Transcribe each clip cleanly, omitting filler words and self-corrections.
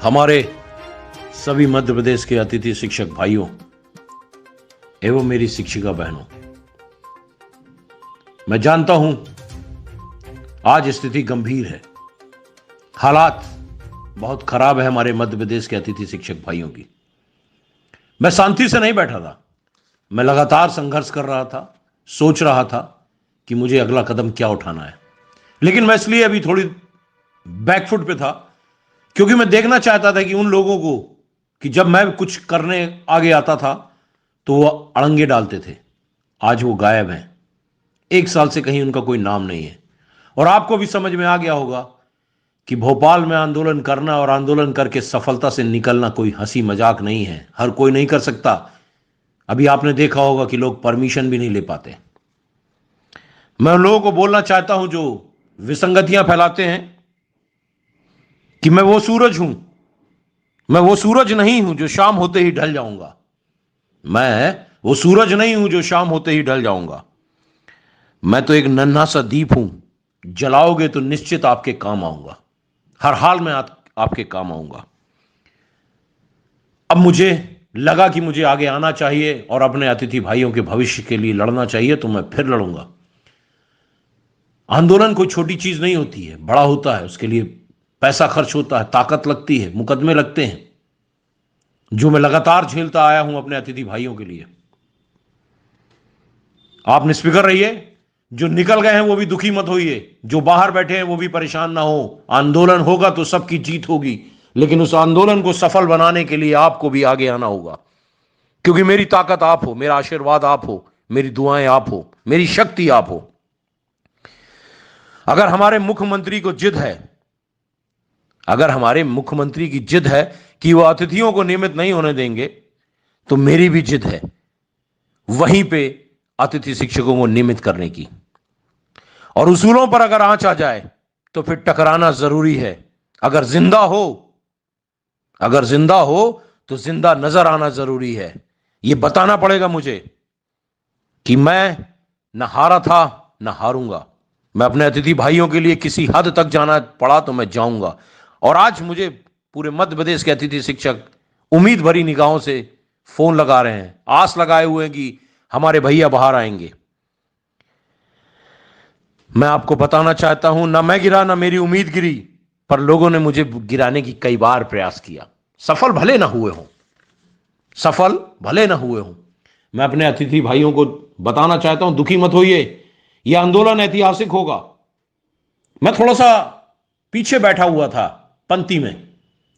हमारे सभी मध्य प्रदेश के अतिथि शिक्षक भाइयों एवं मेरी शिक्षिका बहनों, मैं जानता हूं आज स्थिति गंभीर है। हालात बहुत खराब है हमारे मध्य प्रदेश के अतिथि शिक्षक भाइयों की। मैं शांति से नहीं बैठा था, मैं लगातार संघर्ष कर रहा था, सोच रहा था कि मुझे अगला कदम क्या उठाना है। लेकिन मैं इसलिए अभी थोड़ी बैकफुट पे था क्योंकि मैं देखना चाहता था कि उन लोगों को कि जब मैं कुछ करने आगे आता था तो वो अड़ंगे डालते थे, आज वो गायब हैं। 1 साल से कहीं उनका कोई नाम नहीं है। और आपको भी समझ में आ गया होगा कि भोपाल में आंदोलन करना और आंदोलन करके सफलता से निकलना कोई हंसी मजाक नहीं है, हर कोई नहीं कर सकता। अभी आपने देखा होगा कि लोग परमिशन भी नहीं ले पाते। मैं उन लोगों को बोलना चाहता हूं जो विसंगतियां फैलाते हैं कि मैं वो सूरज हूं, मैं वो सूरज नहीं हूं जो शाम होते ही ढल जाऊंगा। मैं वो सूरज नहीं हूं जो शाम होते ही ढल जाऊंगा। मैं तो एक नन्हा सा दीप हूं, जलाओगे तो निश्चित आपके काम आऊंगा। हर हाल में आपके काम आऊंगा। अब मुझे लगा कि मुझे आगे आना चाहिए और अपने अतिथि भाइयों के भविष्य के लिए लड़ना चाहिए, तो मैं फिर लड़ूंगा। आंदोलन कोई छोटी चीज नहीं होती है, बड़ा होता है। उसके लिए पैसा खर्च होता है, ताकत लगती है, मुकदमे लगते हैं, जो मैं लगातार झेलता आया हूं अपने अतिथि भाइयों के लिए। आप निष्फिक्र रहिए, जो निकल गए हैं वो भी दुखी मत होइए, जो बाहर बैठे हैं वो भी परेशान ना हो। आंदोलन होगा तो सबकी जीत होगी, लेकिन उस आंदोलन को सफल बनाने के लिए आपको भी आगे आना होगा। क्योंकि मेरी ताकत आप हो, मेरा आशीर्वाद आप हो, मेरी दुआएं आप हो, मेरी शक्ति आप हो। अगर हमारे मुख्यमंत्री को जिद है, अगर हमारे मुख्यमंत्री की जिद है कि वो अतिथियों को नियमित नहीं होने देंगे, तो मेरी भी जिद है वहीं पे अतिथि शिक्षकों को नियमित करने की। और उसूलों पर अगर आंच आ जाए तो फिर टकराना जरूरी है। अगर जिंदा हो तो जिंदा नजर आना जरूरी है। यह बताना पड़ेगा मुझे कि मैं न हारा था न हारूंगा। मैं अपने अतिथि भाइयों के लिए किसी हद तक जाना पड़ा तो मैं जाऊंगा। और आज मुझे पूरे मध्य प्रदेश के अतिथि शिक्षक उम्मीद भरी निगाहों से फोन लगा रहे हैं, आस लगाए हुए हैं कि हमारे भैया बाहर आएंगे। मैं आपको बताना चाहता हूं, ना मैं गिरा ना मेरी उम्मीद गिरी, पर लोगों ने मुझे गिराने की कई बार प्रयास किया। सफल भले ना हुए हों। मैं अपने अतिथि भाइयों को बताना चाहता हूं, दुखी मत होइए, यह आंदोलन ऐतिहासिक होगा। मैं थोड़ा सा पीछे बैठा हुआ था पंक्ति में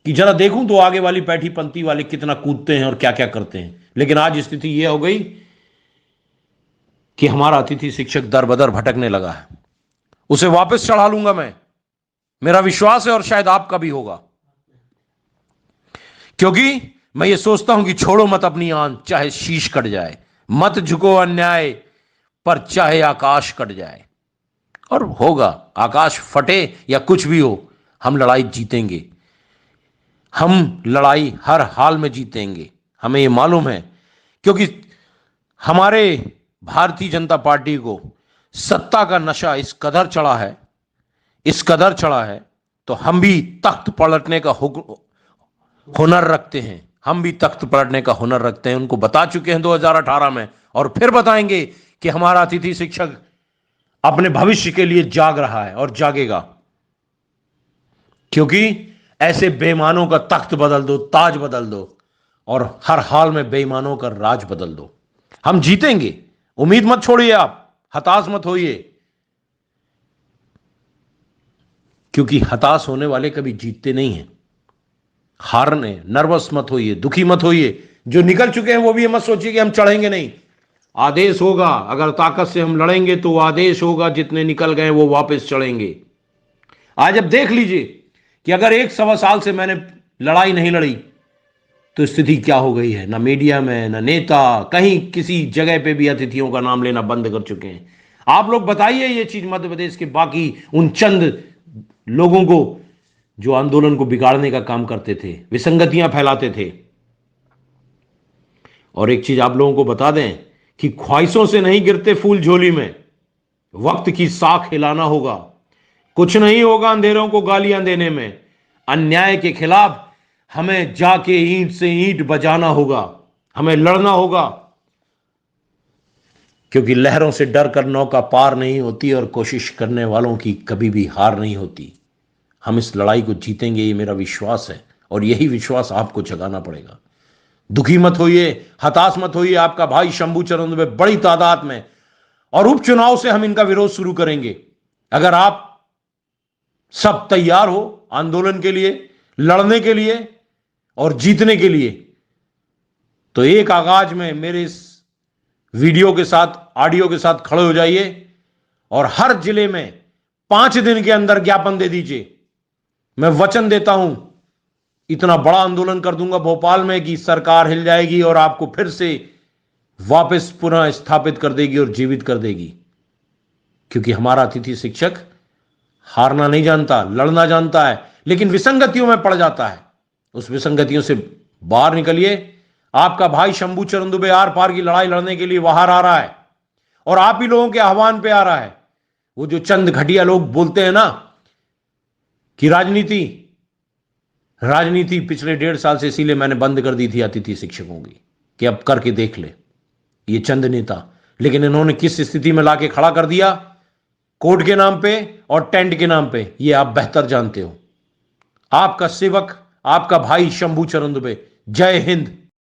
कि जरा देखूं तो आगे वाली बैठी पंक्ति वाले कितना कूदते हैं और क्या क्या करते हैं। लेकिन आज स्थिति यह हो गई कि हमारा अतिथि शिक्षक दर बदर भटकने लगा है। उसे वापस चढ़ा लूंगा मैं, मेरा विश्वास है, और शायद आपका भी होगा। क्योंकि मैं ये सोचता हूं कि छोड़ो मत अपनी आन, चाहे शीश कट जाए, मत झुको अन्याय पर, चाहे आकाश कट जाए। और होगा, आकाश फटे या कुछ भी हो, हम लड़ाई जीतेंगे। हम लड़ाई हर हाल में जीतेंगे, हमें यह मालूम है। क्योंकि हमारे भारतीय जनता पार्टी को सत्ता का नशा इस कदर चढ़ा है, तो हम भी तख्त पलटने का हुनर रखते हैं। उनको बता चुके हैं 2018 में, और फिर बताएंगे कि हमारा अतिथि शिक्षक अपने भविष्य के लिए जाग रहा है और जागेगा। क्योंकि ऐसे बेईमानों का तख्त बदल दो, ताज बदल दो, और हर हाल में बेईमानों का राज बदल दो। हम जीतेंगे, उम्मीद मत छोड़िए, आप हताश मत होइए। क्योंकि हताश होने वाले कभी जीतते नहीं हैं। हारने, नर्वस मत होइए, दुखी मत होइए। जो निकल चुके हैं वो भी मत सोचिए कि हम चढ़ेंगे नहीं। आदेश होगा, अगर ताकत से हम लड़ेंगे तो आदेश होगा, जितने निकल गए वो वापस चढ़ेंगे। आज अब देख लीजिए कि अगर 1 सवा साल से मैंने लड़ाई नहीं लड़ी तो स्थिति क्या हो गई है। ना मीडिया में, ना नेता, कहीं किसी जगह पे भी अतिथियों का नाम लेना बंद कर चुके हैं। आप लोग बताइए ये चीज मध्य प्रदेश के बाकी उन चंद लोगों को जो आंदोलन को बिगाड़ने का काम करते थे, विसंगतियां फैलाते थे। और एक चीज आप लोगों को बता दें कि ख्वाहिशों से नहीं गिरते फूल झोली में, वक्त की साख हिलाना होगा। कुछ नहीं होगा अंधेरों को गालियां देने में। अन्याय के खिलाफ हमें जाके ईंट से ईंट बजाना होगा, हमें लड़ना होगा, क्योंकि लहरों से डर कर नौका पार नहीं होती और कोशिश करने वालों की कभी भी हार नहीं होती। हम इस लड़ाई को जीतेंगे, ये मेरा विश्वास है, और यही विश्वास आपको जगाना पड़ेगा। दुखी मत होइए, हताश मत होइए। आपका भाई शंभू चरण दुबे बड़ी तादाद में, और उपचुनाव से हम इनका विरोध शुरू करेंगे। अगर आप सब तैयार हो आंदोलन के लिए, लड़ने के लिए और जीतने के लिए, तो एक आगाज में मेरे इस वीडियो के साथ, ऑडियो के साथ खड़े हो जाइए और हर जिले में 5 दिन के अंदर ज्ञापन दे दीजिए। मैं वचन देता हूं, इतना बड़ा आंदोलन कर दूंगा भोपाल में कि सरकार हिल जाएगी और आपको फिर से वापस पुनः स्थापित कर देगी और जीवित कर देगी। क्योंकि हमारा अतिथि शिक्षक हारना नहीं जानता, लड़ना जानता है, लेकिन विसंगतियों में पड़ जाता है। उस विसंगतियों से बाहर निकलिए। आपका भाई शंभू चरण दुबे आर पार की लड़ाई लड़ने के लिए बाहर आ रहा है, और आप ही लोगों के आह्वान पे आ रहा है। वो जो चंद घटिया लोग बोलते हैं ना कि राजनीति पिछले 1.5 साल से, इसीलिए मैंने बंद कर दी थी अतिथि शिक्षकों की, कि अब करके देख ले। ये चंद नेता, लेकिन इन्होंने किस स्थिति में लाके खड़ा कर दिया, कोर्ट के नाम पे और टेंट के नाम पे, ये आप बेहतर जानते हो। आपका सेवक, आपका भाई शंभू चरण दुबे। जय हिंद।